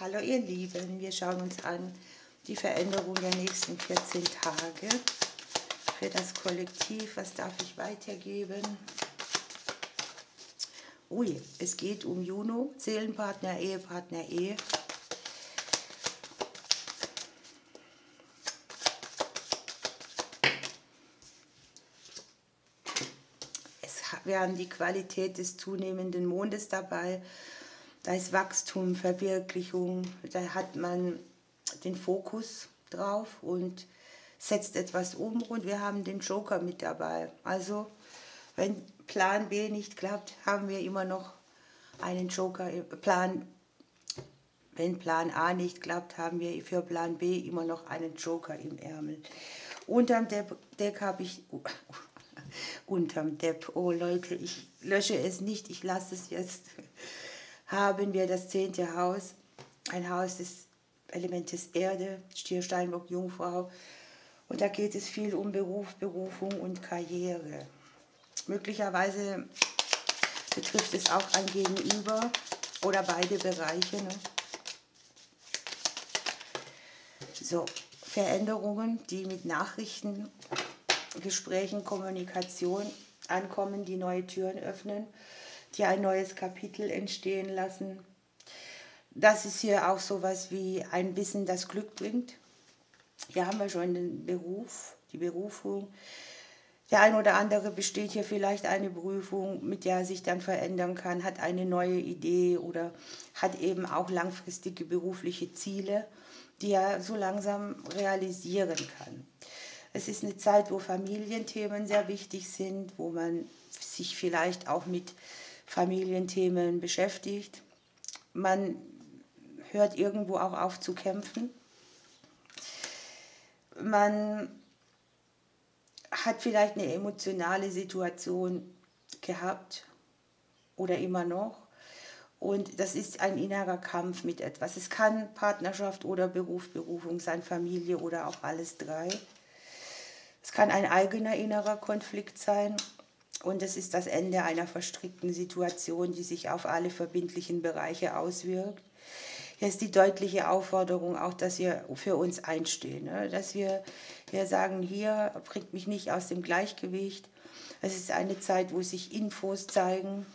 Hallo ihr Lieben, wir schauen uns an die Veränderung der nächsten 14 Tage für das Kollektiv. Was darf ich weitergeben? Ui, es geht um Juno, Seelenpartner, Ehepartner, Ehe. Wir haben die Qualität des zunehmenden Mondes dabei. Da ist Wachstum, Verwirklichung, da hat man den Fokus drauf und setzt etwas um, und wir haben den Joker mit dabei. Also wenn Plan B nicht klappt, haben wir immer noch einen Joker. Wenn Plan A nicht klappt, haben wir für Plan B immer noch einen Joker im Ärmel. Unterm Deck habe ich... Unterm Deck, oh Leute, ich lösche es nicht, ich lasse es jetzt. Haben wir das 10. Haus, ein Haus des Elementes Erde, Stier, Steinbock, Jungfrau. Und da geht es viel um Beruf, Berufung und Karriere. Möglicherweise betrifft es auch ein Gegenüber oder beide Bereiche. Ne? So, Veränderungen, die mit Nachrichten, Gesprächen, Kommunikation ankommen, die neue Türen öffnen, die ein neues Kapitel entstehen lassen. Das ist hier auch sowas wie ein Wissen, das Glück bringt. Hier haben wir schon den Beruf, die Berufung. Der ein oder andere besteht hier vielleicht eine Prüfung, mit der er sich dann verändern kann, hat eine neue Idee oder hat eben auch langfristige berufliche Ziele, die er so langsam realisieren kann. Es ist eine Zeit, wo Familienthemen sehr wichtig sind, wo man sich vielleicht auch mit Familienthemen beschäftigt. Man hört irgendwo auch auf zu kämpfen. Man hat vielleicht eine emotionale Situation gehabt oder immer noch. Und das ist ein innerer Kampf mit etwas. Es kann Partnerschaft oder Beruf, Berufung sein, Familie oder auch alles drei. Es kann ein eigener innerer Konflikt sein, und es ist das Ende einer verstrickten Situation, die sich auf alle verbindlichen Bereiche auswirkt. Hier ist die deutliche Aufforderung auch, dass wir für uns einstehen, ne? Dass wir hier sagen, hier bringt mich nicht aus dem Gleichgewicht. Es ist eine Zeit, wo sich Infos zeigen,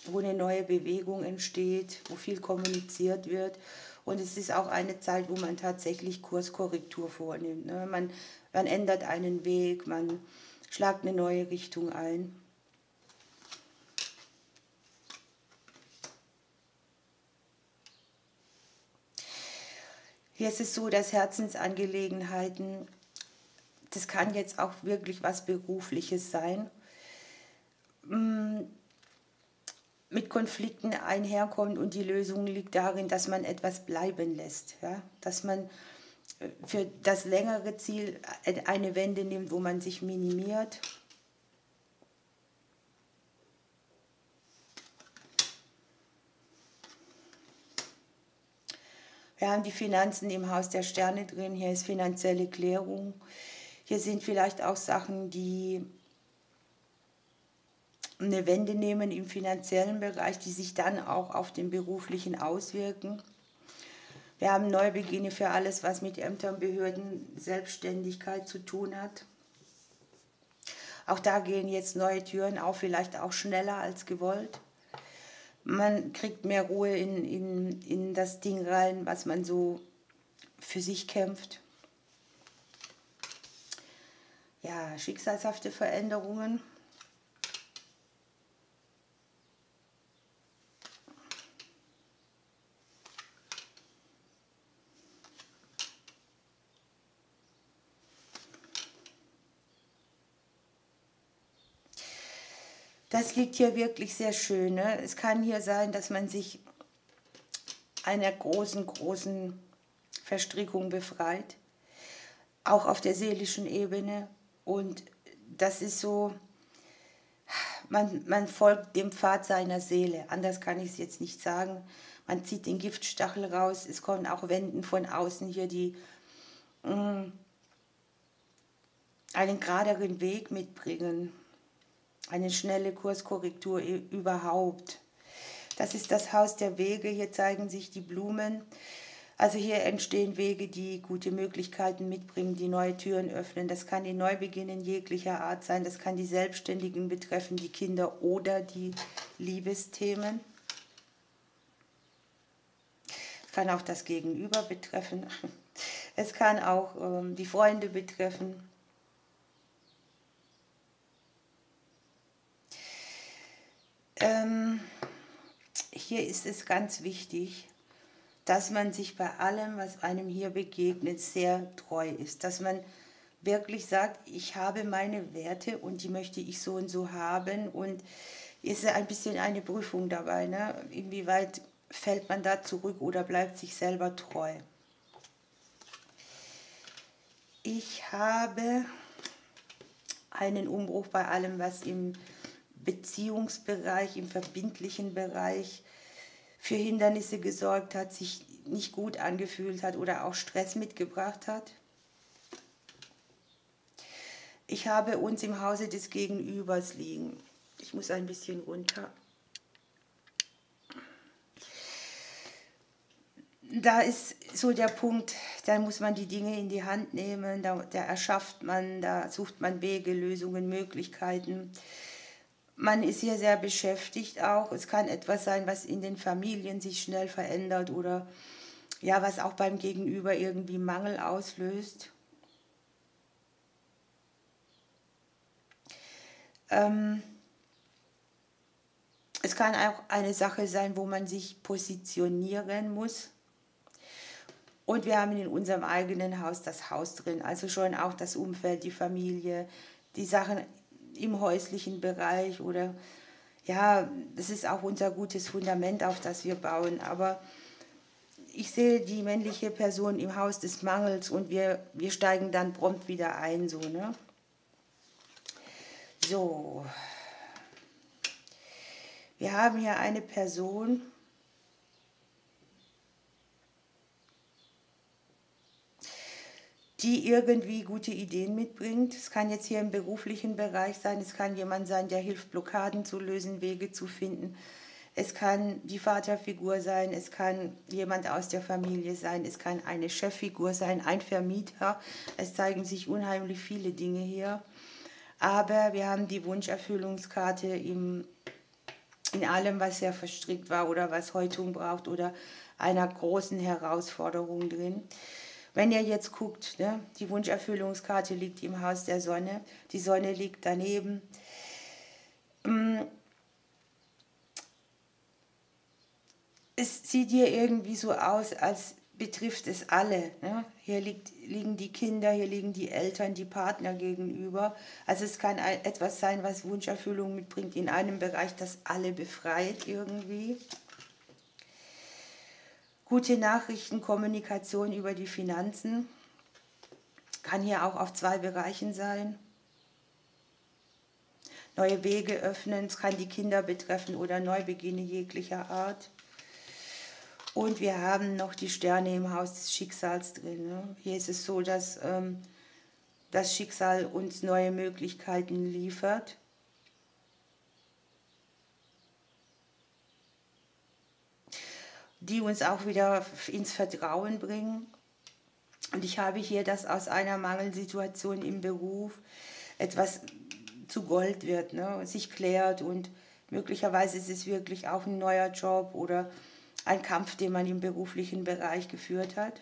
wo eine neue Bewegung entsteht, wo viel kommuniziert wird. Und es ist auch eine Zeit, wo man tatsächlich Kurskorrektur vornimmt. Ne? Man ändert einen Weg, man schlagt eine neue Richtung ein. Hier ist es so, dass Herzensangelegenheiten, das kann jetzt auch wirklich was Berufliches sein, mit Konflikten einherkommt, und die Lösung liegt darin, dass man etwas bleiben lässt, ja? Dass man für das längere Ziel eine Wende nimmt, wo man sich minimiert. Wir haben die Finanzen im Haus der Sterne drin, hier ist finanzielle Klärung. Hier sind vielleicht auch Sachen, die eine Wende nehmen im finanziellen Bereich, die sich dann auch auf den beruflichen auswirken. Wir haben Neubeginne für alles, was mit Ämtern, Behörden, Selbstständigkeit zu tun hat. Auch da gehen jetzt neue Türen auf, vielleicht auch schneller als gewollt. Man kriegt mehr Ruhe in das Ding rein, was man so für sich kämpft. Ja, schicksalshafte Veränderungen. Das liegt hier wirklich sehr schön. Ne? Es kann hier sein, dass man sich einer großen Verstrickung befreit, auch auf der seelischen Ebene. Und das ist so, man folgt dem Pfad seiner Seele, anders kann ich es jetzt nicht sagen. Man zieht den Giftstachel raus, es kommen auch Wenden von außen hier, die einen geraderen Weg mitbringen. Eine schnelle Kurskorrektur überhaupt. Das ist das Haus der Wege, hier zeigen sich die Blumen. Also hier entstehen Wege, die gute Möglichkeiten mitbringen, die neue Türen öffnen. Das kann die Neubeginn in jeglicher Art sein, das kann die Selbstständigen betreffen, die Kinder oder die Liebesthemen. Es kann auch das Gegenüber betreffen. Es kann auch die Freunde betreffen. Hier ist es ganz wichtig, dass man sich bei allem, was einem hier begegnet, sehr treu ist. Dass man wirklich sagt, ich habe meine Werte und die möchte ich so und so haben. Und ist ein bisschen eine Prüfung dabei, ne? Inwieweit fällt man da zurück oder bleibt sich selber treu. Ich habe einen Umbruch bei allem, was im Beziehungsbereich, im verbindlichen Bereich für Hindernisse gesorgt hat, sich nicht gut angefühlt hat oder auch Stress mitgebracht hat. Ich habe uns im Hause des Gegenübers liegen. Ich muss ein bisschen runter. Da ist so der Punkt, da muss man die Dinge in die Hand nehmen, da erschafft man, da sucht man Wege, Lösungen, Möglichkeiten. Man ist hier sehr beschäftigt auch. Es kann etwas sein, was in den Familien sich schnell verändert oder ja, was auch beim Gegenüber irgendwie Mangel auslöst. Es kann auch eine Sache sein, wo man sich positionieren muss. Und wir haben in unserem eigenen Haus das Haus drin, also schon auch das Umfeld, die Familie, die Sachen im häuslichen Bereich oder ja, das ist auch unser gutes Fundament, auf das wir bauen. Aber ich sehe die männliche Person im Haus des Mangels und wir steigen dann prompt wieder ein, so, ne? So, wir haben hier eine Person, die irgendwie gute Ideen mitbringt. Es kann jetzt hier im beruflichen Bereich sein, es kann jemand sein, der hilft, Blockaden zu lösen, Wege zu finden. Es kann die Vaterfigur sein, es kann jemand aus der Familie sein, es kann eine Cheffigur sein, ein Vermieter. Es zeigen sich unheimlich viele Dinge hier. Aber wir haben die Wunscherfüllungskarte in allem, was sehr verstrickt war oder was Häutung braucht oder einer großen Herausforderung drin. Wenn ihr jetzt guckt, ne, die Wunscherfüllungskarte liegt im Haus der Sonne, die Sonne liegt daneben. Es sieht hier irgendwie so aus, als betrifft es alle. Ne? Hier liegen die Kinder, hier liegen die Eltern, die Partner gegenüber. Also es kann etwas sein, was Wunscherfüllung mitbringt in einem Bereich, das alle befreit irgendwie. Gute Nachrichten, Kommunikation über die Finanzen kann hier auch auf 2 Bereichen sein. Neue Wege öffnen, es kann die Kinder betreffen oder Neubeginne jeglicher Art. Und wir haben noch die Sterne im Haus des Schicksals drin. Ne? Hier ist es so, dass das Schicksal uns neue Möglichkeiten liefert. Die uns auch wieder ins Vertrauen bringen. Und ich habe hier, dass aus einer Mangelsituation im Beruf etwas zu Gold wird, ne? Sich klärt und möglicherweise ist es wirklich auch ein neuer Job oder ein Kampf, den man im beruflichen Bereich geführt hat.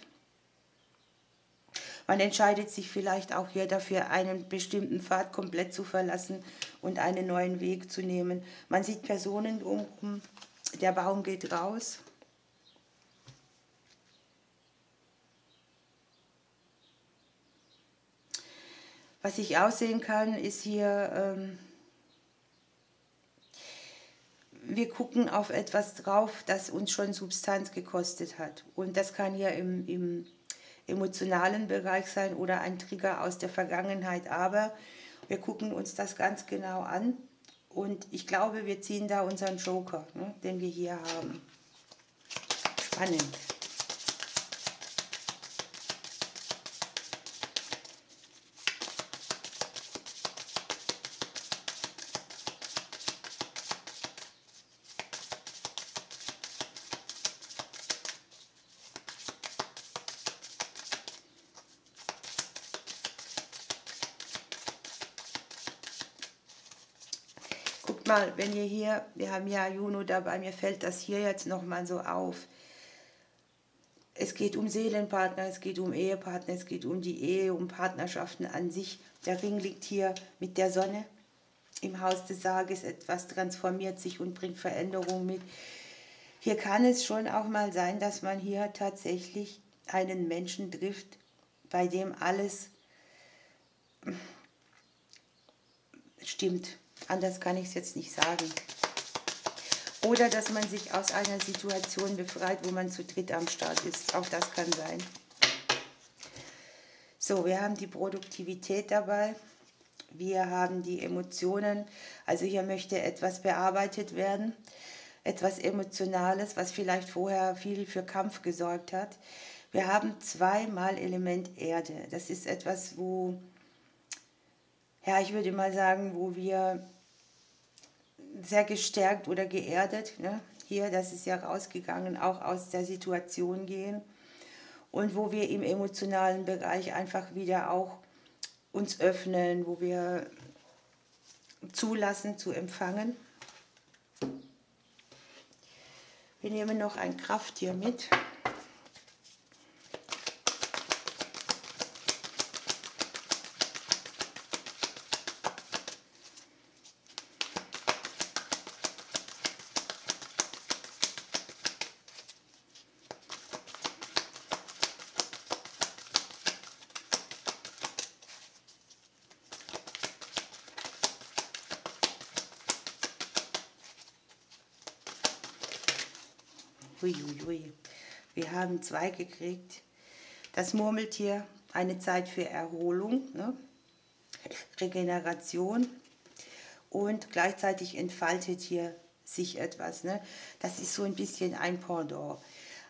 Man entscheidet sich vielleicht auch hier dafür, einen bestimmten Pfad komplett zu verlassen und einen neuen Weg zu nehmen. Man sieht Personen drumherum, der Baum geht raus. Was ich aussehen kann, ist hier, wir gucken auf etwas drauf, das uns schon Substanz gekostet hat. Und das kann hier im emotionalen Bereich sein oder ein Trigger aus der Vergangenheit. Aber wir gucken uns das ganz genau an. Und ich glaube, wir ziehen da unseren Joker, ne, den wir hier haben. Spannend. mal, wenn ihr hier, wir haben ja Juno dabei, mir fällt das hier jetzt nochmal so auf. Es geht um Seelenpartner, es geht um Ehepartner, es geht um die Ehe, um Partnerschaften an sich. Der Ring liegt hier mit der Sonne im Haus des Sarges, etwas transformiert sich und bringt Veränderung mit. Hier kann es schon auch mal sein, dass man hier tatsächlich einen Menschen trifft, bei dem alles stimmt. Anders kann ich es jetzt nicht sagen. Oder dass man sich aus einer Situation befreit, wo man zu dritt am Start ist. Auch das kann sein. So, wir haben die Produktivität dabei. Wir haben die Emotionen. Also hier möchte etwas bearbeitet werden. Etwas Emotionales, was vielleicht vorher viel für Kampf gesorgt hat. Wir haben zweimal Element Erde. Das ist etwas, wo, ja, ich würde mal sagen, wo wir sehr gestärkt oder geerdet, ne? Hier, das ist ja rausgegangen, auch aus der Situation gehen. Und wo wir im emotionalen Bereich einfach wieder auch uns öffnen, wo wir zulassen zu empfangen. Wir nehmen noch ein Krafttier mit. Huiuiui. Wir haben 2 gekriegt. Das Murmeltier, eine Zeit für Erholung, ne? Regeneration und gleichzeitig entfaltet hier sich etwas. Ne? Das ist so ein bisschen ein Pendant.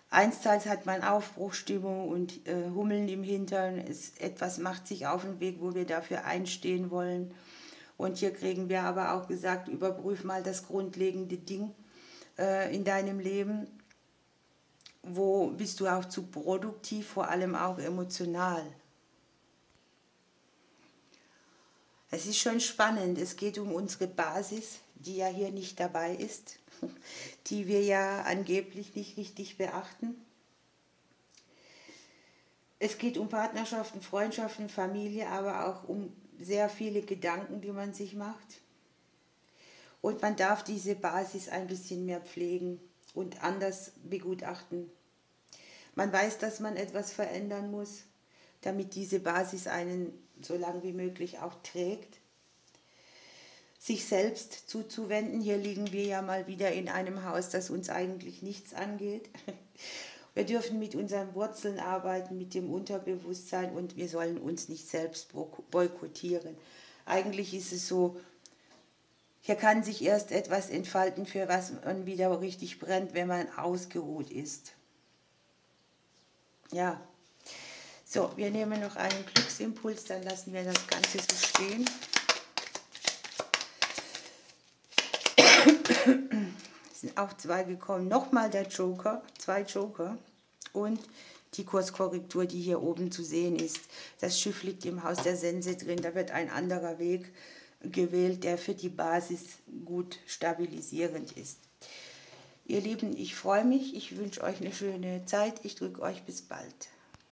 Einsteils hat man Aufbruchstimmung und Hummeln im Hintern. Etwas macht sich auf den Weg, wo wir dafür einstehen wollen. Und hier kriegen wir aber auch gesagt, überprüf mal das grundlegende Ding in deinem Leben. Wo bist du auch zu produktiv, vor allem auch emotional? Es ist schon spannend, es geht um unsere Basis, die ja hier nicht dabei ist, die wir ja angeblich nicht richtig beachten. Es geht um Partnerschaften, Freundschaften, Familie, aber auch um sehr viele Gedanken, die man sich macht. Und man darf diese Basis ein bisschen mehr pflegen und anders begutachten. Man weiß, dass man etwas verändern muss, damit diese Basis einen so lange wie möglich auch trägt. Sich selbst zuzuwenden, hier liegen wir ja mal wieder in einem Haus, das uns eigentlich nichts angeht. Wir dürfen mit unseren Wurzeln arbeiten, mit dem Unterbewusstsein und wir sollen uns nicht selbst boykottieren. Eigentlich ist es so, hier kann sich erst etwas entfalten, für was man wieder richtig brennt, wenn man ausgeruht ist. Ja, so, wir nehmen noch einen Glücksimpuls, dann lassen wir das Ganze so stehen. Es sind auch 2 gekommen. Nochmal der Joker, 2 Joker und die Kurskorrektur, die hier oben zu sehen ist. Das Schiff liegt im Haus der Sense drin, da wird ein anderer Weg gewählt, der für die Basis gut stabilisierend ist. Ihr Lieben, ich freue mich, ich wünsche euch eine schöne Zeit, ich drücke euch bis bald.